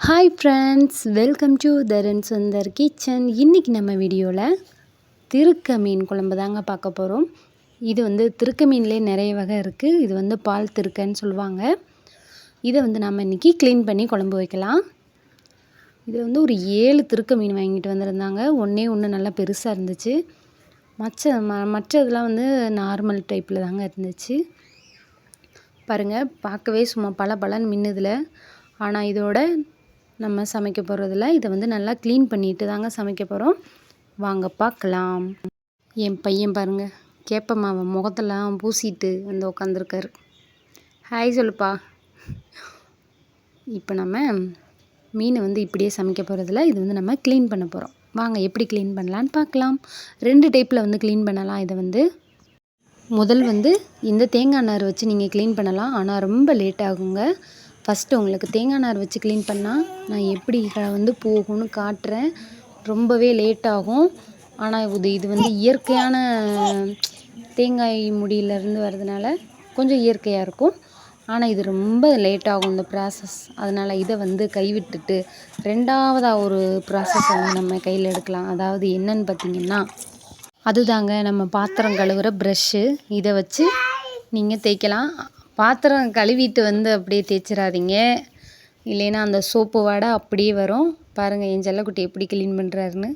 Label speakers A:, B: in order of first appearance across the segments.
A: Hi friends, welcome to Tharan Sundar kitchen. இன்றைக்கி நம்ம வீடியோவில் திருக்க மீன் குழம்பு தாங்க பார்க்க போகிறோம். இது திருக்க மீன்லேயே நிறைய வகை இருக்குது. இது பால் திருக்கன்னு சொல்லுவாங்க. இதை நம்ம இன்றைக்கி க்ளீன் பண்ணி குழம்பு வைக்கலாம். இது ஒரு 7 திருக்க மீன் வாங்கிட்டு வந்திருந்தாங்க. ஒன்று நல்லா பெருசாக இருந்துச்சு. மற்றதெல்லாம் நார்மல் டைப்பில் தாங்க இருந்துச்சு. பாருங்கள், பார்க்கவே சும்மா பளபளன்னு மின்னுதில். ஆனால் இதோட நம்ம சமைக்க போகிறதில்ல. இதை நல்லா க்ளீன் பண்ணிட்டு தாங்க சமைக்க போகிறோம். வாங்க பார்க்கலாம். என் பையன் பாருங்கள், கேப்ப மாவை முகத்தெல்லாம் பூசிட்டு உட்காந்துருக்காரு. ஹாய் சொல்லுப்பா. இப்போ நம்ம மீனை இப்படியே சமைக்க போகிறதில்ல. இது நம்ம க்ளீன் பண்ண போகிறோம். வாங்க எப்படி க்ளீன் பண்ணலான்னு பார்க்கலாம். 2 டைப்பில் க்ளீன் பண்ணலாம். இதை முதல் இந்த தேங்காய் நார் வச்சு நீங்கள் க்ளீன் பண்ணலாம். ஆனால் ரொம்ப லேட் ஆகுங்க. ஃபஸ்ட்டு உங்களுக்கு தேங்காய் நார் வச்சு க்ளீன் பண்ணால் நான் எப்படி போகும்னு காட்டுறேன். ரொம்பவே லேட் ஆகும். ஆனால் இது இயற்கையான தேங்காய் முடியிலேருந்து வர்றதுனால கொஞ்சம் இயற்கையாக இருக்கும். ஆனால் இது ரொம்ப லேட் ஆகும் இந்த ப்ராசஸ். அதனால் இதை கைவிட்டுட்டு 2வதாக ஒரு ப்ராசஸ் நம்ம கையில் எடுக்கலாம். அதாவது என்னன்னு பார்த்திங்கன்னா, அதுதாங்க நம்ம பாத்திரம் கழுவுற ப்ரஷ்ஷு. இதை வச்சு நீங்கள் தேய்க்கலாம். பாத்திரம் கழுவிட்டு அப்படியே தேய்ச்சிடாதீங்க, இல்லைன்னா அந்த சோப்பு வாடை அப்படியே வரும். பாருங்கள் என் செல்லக்குட்டி எப்படி க்ளீன் பண்ணுறாருன்னு.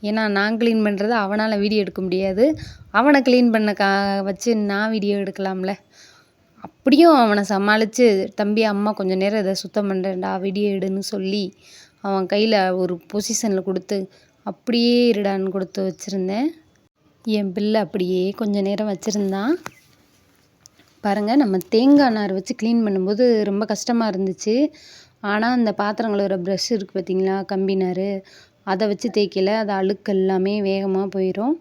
A: ஏன்னா நான் க்ளீன் பண்ணுறது அவனால் வீடியோ எடுக்க முடியாது. அவனை க்ளீன் பண்ண வச்சு நான் வீடியோ எடுக்கலாம்ல. அப்படியும் அவனை சமாளித்து, தம்பி அம்மா கொஞ்சம் நேரம் இதை சுத்தம் பண்ணுறேன்டா வீடியோ எடுன்னு சொல்லி அவன் கையில் ஒரு பொசிஷனில் கொடுத்து அப்படியே இருடான்னு கொடுத்து வச்சுருந்தேன். என் பிள்ளை அப்படியே கொஞ்சம் நேரம் வச்சுருந்தான். பாருங்கள், நம்ம தேங்காய் நார் வச்சு க்ளீன் பண்ணும்போது ரொம்ப கஷ்டமாக இருந்துச்சு. ஆனால் அந்த பாத்திரங்கள் வர ப்ரஷ் இருக்குது பார்த்திங்களா, கம்பி நார், அதை வச்சு தேய்க்கல. அது அழுக்கு எல்லாமே வேகமாக போயிடும்.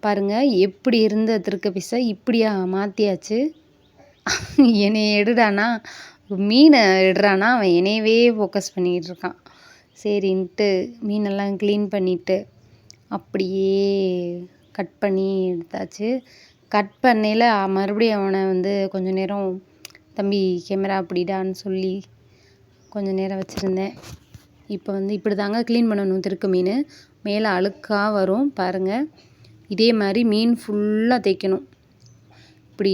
A: பாருங்கள், எப்படி இருந்த திருக்க பீஸை இப்படியா மாற்றியாச்சு. என்னை எடுடானா, மீனை எடுறானா, அவன் என்னையவே ஃபோக்கஸ் பண்ணிக்கிட்டு இருக்கான். சரின்ட்டு மீனெல்லாம் க்ளீன் பண்ணிவிட்டு அப்படியே கட் பண்ணி எடுத்தாச்சு. கட் பண்ணையில் மறுபடியும் அவனை கொஞ்சம் நேரம் தம்பி கேமரா அப்படிடான்னு சொல்லி கொஞ்சம் நேரம் வச்சுருந்தேன். இப்போ இப்படி தாங்க க்ளீன் பண்ணணும் திருக்க மீன். மேலே அழுக்காக வரும் பாருங்கள். இதே மாதிரி மீன் ஃபுல்லாக தேய்க்கணும். இப்படி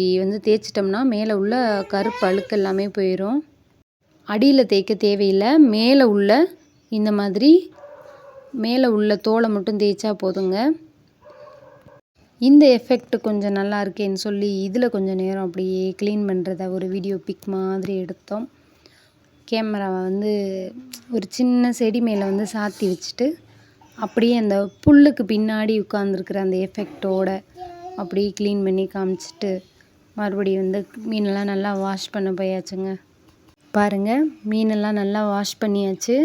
A: தேய்ச்சிட்டோம்னா மேலே உள்ள கருப்பு அழுக்கு எல்லாமே போயிடும். அடியில் தேய்க்க தேவையில்லை. மேலே உள்ள இந்த மாதிரி மேலே உள்ள தோலை மட்டும் தேய்ச்சா போதுங்க. இந்த எஃபெக்ட் கொஞ்சம் நல்லா இருக்கேன்னு சொல்லி இதில் கொஞ்சம் நேரம் அப்படியே க்ளீன் பண்ணுறத ஒரு வீடியோ பிக் மாதிரி எடுத்தோம். கேமராவை ஒரு சின்ன செடி மேலே சாத்தி வச்சுட்டு அப்படியே அந்த புல்லுக்கு பின்னாடி உட்காந்துருக்குற அந்த எஃபெக்டோட அப்படியே க்ளீன் பண்ணி காமிச்சிட்டு மறுபடியும் மீனெல்லாம் நல்லா வாஷ் பண்ண போயாச்சுங்க. பாருங்கள், மீனெல்லாம் நல்லா வாஷ் பண்ணியாச்சு.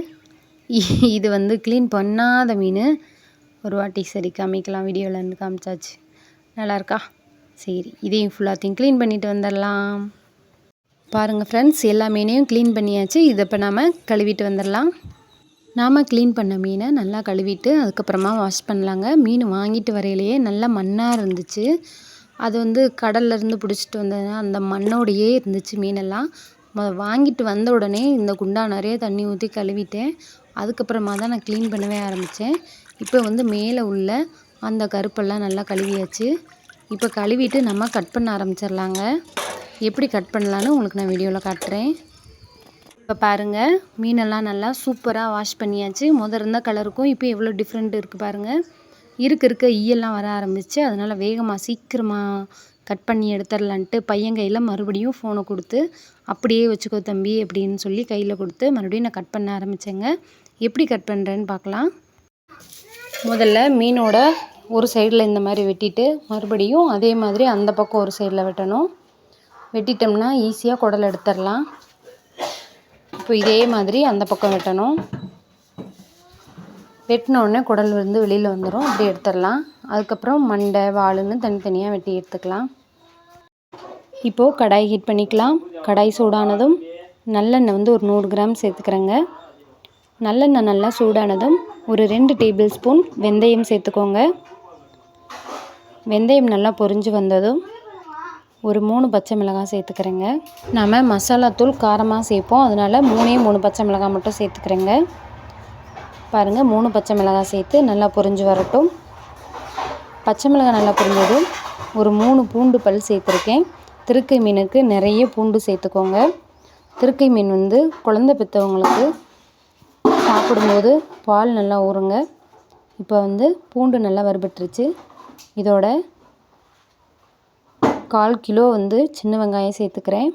A: இது க்ளீன் பண்ணாத மீன். ஒரு வாட்டி சரி காமிக்கலாம், வீடியோவில் காமிச்சாச்சு. நல்லாயிருக்கா? சரி, இதையும் ஃபுல்லாத்தையும் க்ளீன் பண்ணிவிட்டு வந்துடலாம். பாருங்கள் ஃப்ரெண்ட்ஸ், எல்லா மீனையும் க்ளீன் பண்ணியாச்சு. இதை இப்போ நாம் கழுவிட்டு வந்துடலாம். நாம் க்ளீன் பண்ண மீனை நல்லா கழுவிட்டு அதுக்கப்புறமா வாஷ் பண்ணலாங்க. மீன் வாங்கிட்டு வரையிலேயே நல்லா மண்ணாக இருந்துச்சு. அது கடல்லேருந்து பிடிச்சிட்டு வந்ததுனா அந்த மண்ணோடையே இருந்துச்சு மீனெல்லாம். வாங்கிட்டு வந்த உடனே இந்த குண்டா நிறைய தண்ணி ஊற்றி கழுவிட்டேன். அதுக்கப்புறமா தான் நான் க்ளீன் பண்ணவே ஆரம்பித்தேன். இப்போ மேலே உள்ள அந்த கருப்பெல்லாம் நல்லா கழுவியாச்சு. இப்போ கழுவிட்டு நம்ம கட் பண்ண ஆரம்பிச்சிடலாங்க. எப்படி கட் பண்ணலான்னு உங்களுக்கு நான் வீடியோவில் காட்டுறேன். இப்போ பாருங்கள், மீனெல்லாம் நல்லா சூப்பராக வாஷ் பண்ணியாச்சு. இருந்த கலருக்கும் இப்போ எவ்வளோ டிஃப்ரெண்ட் இருக்குது பாருங்கள். இருக்க ஈயெல்லாம் வர ஆரம்பிச்சு. அதனால் வேகமாக சீக்கிரமாக கட் பண்ணி எடுத்துடலான்ட்டு பையன் கையில் மறுபடியும் ஃபோனை கொடுத்து அப்படியே வச்சுக்கோ தம்பி அப்படின்னு சொல்லி கையில் கொடுத்து மறுபடியும் நான் கட் பண்ண ஆரம்பித்தேங்க. எப்படி கட் பண்ணுறேன்னு பார்க்கலாம். முதல்ல மீனோட ஒரு சைடில் இந்த மாதிரி வெட்டிட்டு மறுபடியும் அதே மாதிரி அந்த பக்கம் ஒரு சைடில் வெட்டணும். வெட்டிட்டோம்னா ஈஸியாக குடல் எடுத்துடலாம். இப்போ இதே மாதிரி அந்த பக்கம் வெட்டணும். வெட்டினோடனே குடல் வெளியில் வந்துடும். அப்படி எடுத்துடலாம். அதுக்கப்புறம் மண்டை வாலுன்னு தனித்தனியாக வெட்டி எடுத்துக்கலாம். இப்போது கடாய் ஹீட் பண்ணிக்கலாம். கடாய் சூடானதும் நல்லெண்ணெய் ஒரு 100 கிராம் சேர்த்துக்கிறேங்க. நல்லெண்ணெய் நல்லா சூடானதும் ஒரு 2 டேபிள் ஸ்பூன் வெந்தயம் சேர்த்துக்கோங்க. வெந்தயம் நல்லா பொரிஞ்சு வந்ததும் ஒரு 3 பச்சை மிளகாய் சேர்த்துக்கிறேங்க. நம்ம மசாலா தூள் காரமாக சேர்ப்போம், அதனால் 3 பச்சை மிளகாய் மட்டும் சேர்த்துக்கிறேங்க. பாருங்கள் 3 பச்சை மிளகாய் சேர்த்து நல்லா பொரிஞ்சு வரட்டும். பச்சை மிளகாய் நல்லா பொரிஞ்சதும் ஒரு 3 பூண்டு பல் சேர்த்துருக்கேன். திருக்கை மீனுக்கு நிறைய பூண்டு சேர்த்துக்கோங்க. திருக்கை மீன் வந்து குழந்தை பெற்றவங்களுக்கு சாப்பிடும்போது பால் நல்லா ஊறுங்க. இப்போ வந்து பூண்டு நல்லா வறுபட்டுருச்சு. இதோட 1/4 கிலோ வந்து சின்ன வெங்காயம் சேர்த்துக்கிறேன்.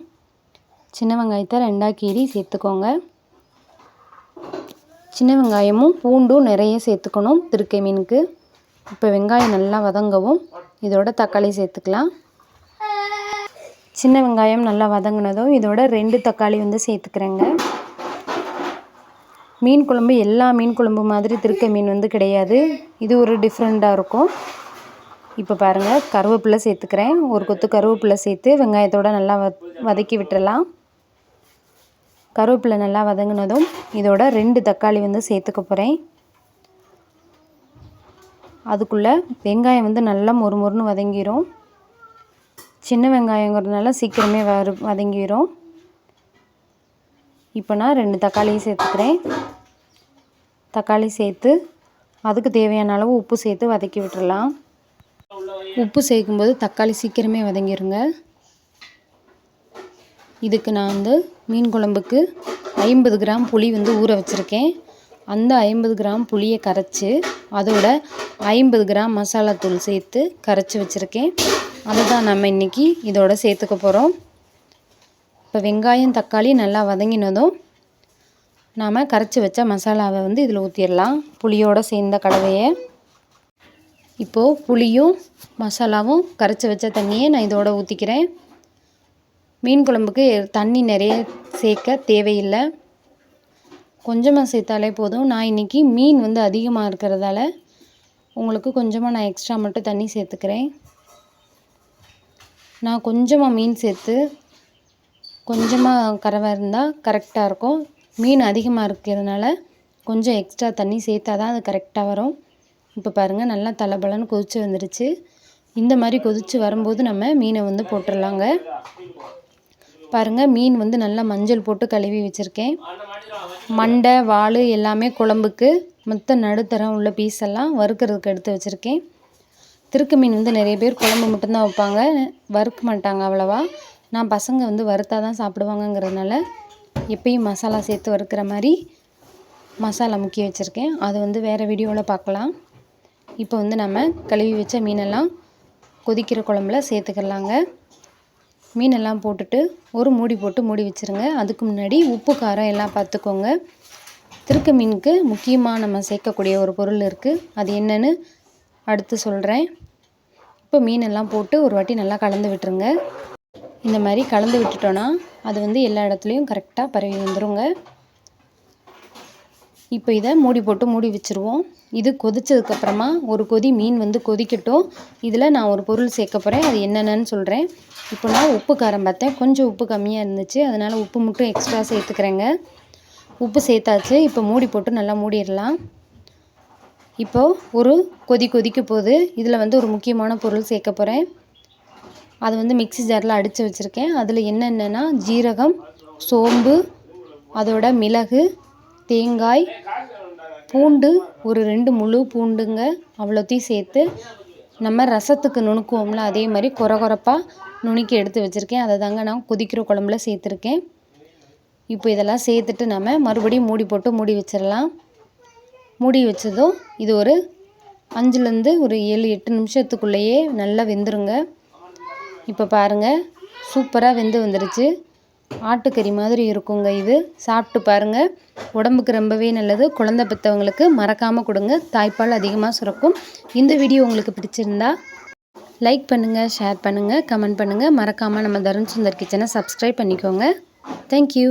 A: சின்ன வெங்காயத்தை 2ஆக கீறி சேர்த்துக்கோங்க. சின்ன வெங்காயமும் பூண்டும் நிறைய சேர்த்துக்கணும் திருக்கை மீனுக்கு. இப்போ வெங்காயம் நல்லா வதங்கவும் இதோட தக்காளி சேர்த்துக்கலாம். சின்ன வெங்காயம் நல்லா வதங்கினதும் இதோட 2 தக்காளி வந்து சேர்த்துக்கிறேங்க. மீன் குழம்பு எல்லா மீன் குழம்பு மாதிரி திருக்கை மீன் வந்து கிடையாது, இது ஒரு டிஃப்ரெண்ட்டாக இருக்கும். இப்போ பாருங்கள் கருவேப்பிலை சேர்த்துக்கிறேன். ஒரு கொத்து கருவேப்பிலை சேர்த்து வெங்காயத்தோடு நல்லா வதக்கி விட்டுறலாம். கருவேப்பிலை நல்லா வதங்கினதும் இதோட 2 தக்காளி வந்து சேர்த்துக்க போகிறேன். அதுக்குள்ளே வெங்காயம் வந்து நல்லா மொறுமொறுன்னு வதங்கிடும். சின்ன வெங்காயங்கிறதுனால சீக்கிரமே வதங்கிடும். இப்போ நான் 2 தக்காளியும் சேர்த்துக்கிறேன். தக்காளி சேர்த்து அதுக்கு தேவையான அளவு உப்பு சேர்த்து வதக்கி விட்டுறலாம். உப்பு சேர்க்கும்போது தக்காளி சீக்கிரமே வதங்கிடுங்க. இதுக்கு நான் வந்து மீன் குழம்புக்கு 50 கிராம் புளி வந்து ஊற வச்சுருக்கேன். அந்த 50 கிராம் புளியை கரைச்சி அதோட 50 கிராம் மசாலா தூள் சேர்த்து கரைச்சி வச்சுருக்கேன். அதை தான் நம்ம இன்றைக்கி இதோட சேர்த்துக்க போகிறோம். இப்போ வெங்காயம் தக்காளி நல்லா வதங்கினதும் நாம் கரைச்சி வச்ச மசாலாவை வந்து இதில் ஊற்றிடலாம், புளியோடு சேர்ந்த கலவையை. இப்போது புளியும் மசாலாவும் கரைச்சி வச்ச தண்ணியை நான் இதோட ஊற்றிக்கிறேன். மீன் குழம்புக்கு தண்ணி நிறைய சேர்க்க தேவையில்லை, கொஞ்சமாக சேர்த்தாலே போதும். நான் இன்றைக்கி மீன் வந்து அதிகமாக இருக்கிறதால உங்களுக்கு கொஞ்சமாக நான் எக்ஸ்ட்ரா மட்டும் தண்ணி சேர்த்துக்கிறேன். நான் கொஞ்சமாக மீன் சேர்த்து கொஞ்சமாக கறவை இருந்தால் கரெக்டாக இருக்கும். மீன் அதிகமாக இருக்கிறதுனால கொஞ்சம் எக்ஸ்ட்ரா தண்ணி சேர்த்தா தான் அது கரெக்டாக வரும். இப்போ பாருங்கள் நல்லா தளபலன்னு கொதித்து வந்துடுச்சு. இந்த மாதிரி கொதித்து வரும்போது நம்ம மீனை வந்து போட்டுடலாங்க. பாருங்கள் மீன் வந்து நல்லா மஞ்சள் போட்டு கழுவி வச்சுருக்கேன். மண்டை வால் எல்லாமே குழம்புக்கு மொத்த நடுத்தரம் உள்ள பீஸ் எல்லாம் வறுக்கிறதுக்கு எடுத்து வச்சுருக்கேன். திருக்கை மீன் வந்து நிறைய பேர் குழம்பு மட்டும்தான் வைப்பாங்க, வறுக்க மாட்டாங்க அவ்வளோவா. நான் பசங்க வந்து வறுத்தா தான் சாப்பிடுவாங்கங்கிறதுனால எப்பயும் மசாலா சேர்த்து வறுக்கிற மாதிரி மசாலா முக்கி வச்சுருக்கேன். அது வந்து வேறு வீடியோவில் பார்க்கலாம். இப்போ வந்து நம்ம கழுவி வச்ச மீனெல்லாம் கொதிக்கிற குழம்புல சேர்த்துக்கலாங்க. மீனெல்லாம் போட்டுட்டு ஒரு மூடி போட்டு மூடி வச்சுருங்க. அதுக்கு முன்னாடி உப்பு காரம் எல்லாம் பார்த்துக்கோங்க. திருக்கை மீனுக்கு முக்கியமாக நம்ம சேர்க்கக்கூடிய ஒரு பொருள் இருக்குது, அது என்னன்னு அடுத்து சொல்கிறேன். இப்போ மீனெல்லாம் போட்டு ஒரு வாட்டி நல்லா கலந்து விட்டுருங்க. இந்த மாதிரி கலந்து விட்டுட்டோன்னா அது வந்து எல்லா இடத்துலையும் கரெக்டாக பரவி வந்துடுங்க. இப்போ இதை மூடி போட்டு மூடி வச்சுருவோம். இது கொதித்ததுக்கப்புறமா ஒரு கொதி மீன் வந்து கொதிக்கட்டும். இதில் நான் ஒரு பொருள் சேர்க்க போகிறேன், அது என்னென்னு சொல்கிறேன். இப்போ நான் உப்பு காரம் பார்த்தேன், கொஞ்சம் உப்பு கம்மியாக இருந்துச்சு, அதனால் உப்பு மட்டும் எக்ஸ்ட்ரா சேர்த்துக்கிறேங்க. உப்பு சேர்த்தாச்சு. இப்போ மூடி போட்டு நல்லா மூடிடலாம். இப்போது ஒரு கொதிக்க போகுது. இதில் வந்து ஒரு முக்கியமான பொருள் சேர்க்க போகிறேன். அது வந்து மிக்ஸி ஜாரில் அடித்து வச்சுருக்கேன். அதில் என்னென்னா ஜீரகம், சோம்பு, அதோட மிளகு, தேங்காய், பூண்டு, ஒரு 2 முழு பூண்டுங்க, அவ்வளோத்தையும் சேர்த்து நம்ம ரசத்துக்கு நுணுக்குவோம்ல அதே மாதிரி கொரகொரப்பாக நுணுக்கி எடுத்து வச்சுருக்கேன். அதை தாங்க நான் கொதிக்கிற குழம்புல சேர்த்துருக்கேன். இப்போ இதெல்லாம் சேர்த்துட்டு நம்ம மறுபடியும் மூடி போட்டு மூடி வச்சிடலாம். மூடி வச்சதும் இது ஒரு 5லேருந்து ஒரு 7-8 நிமிஷத்துக்குள்ளேயே நல்லா வெந்துருங்க. இப்போ பாருங்கள் சூப்பராக வெந்து வந்துடுச்சு. ஆட்டுக்கறி மாதிரி இருக்குங்க. இது சாப்பிட்டு பாருங்கள், உடம்புக்கு ரொம்பவே நல்லது. குழந்தை பெற்றவங்களுக்கு மறக்காமல் கொடுங்க, தாய்ப்பால் அதிகமாக சுரக்கும். இந்த வீடியோ உங்களுக்கு பிடிச்சிருந்தா லைக் பண்ணுங்கள், ஷேர் பண்ணுங்கள், கமெண்ட் பண்ணுங்கள். மறக்காமல் நம்ம தருண் சுந்தர் கிச்சனை சப்ஸ்கிரைப் பண்ணிக்கோங்க. தேங்க்யூ.